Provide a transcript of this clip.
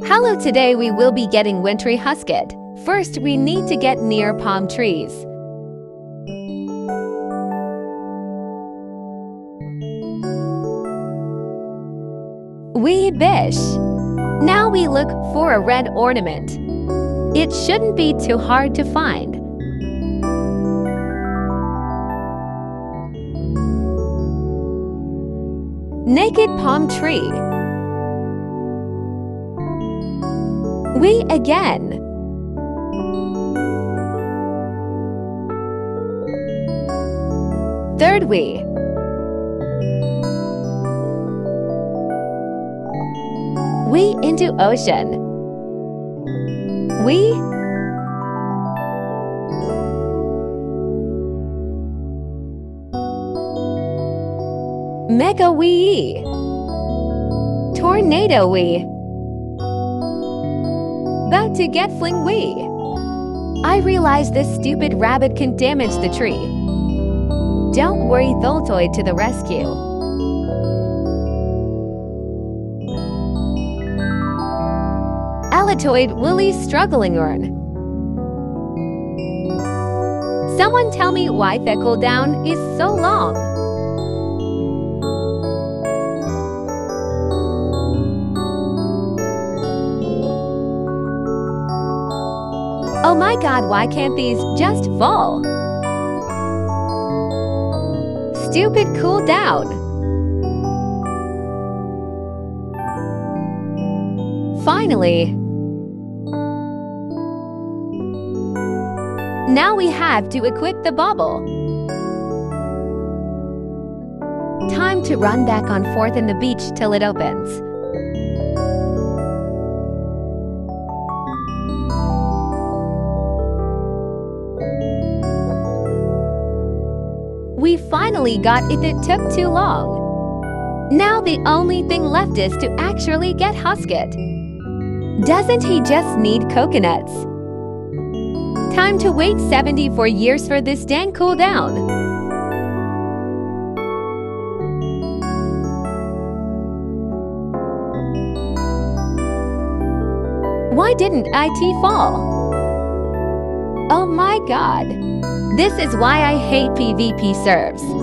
Hello, today we will be getting Wintry Huskot. First, we need to get near palm trees. We bish. Now we look for a red ornament. It shouldn't be too hard to find. Naked palm tree. We again. Third we. We into ocean. We. Mega we. Tornado we. About to get fling we. I realize this stupid rabbit can damage the tree. Don't worry, Tholtoid to the rescue. Alatoid Willie's struggling earn. Someone tell me why the cooldown is so long. Oh my god, why can't these just fall? Stupid cooldown. Finally. Now we have to equip the bauble. Time to run back on forth in the beach till it opens. We finally got it. It took too long. Now the only thing left is to actually get Huskot. Doesn't he just need coconuts? Time to wait 74 years for this dang cooldown. Why didn't IT fall? Oh my god. This is why I hate PvP servers.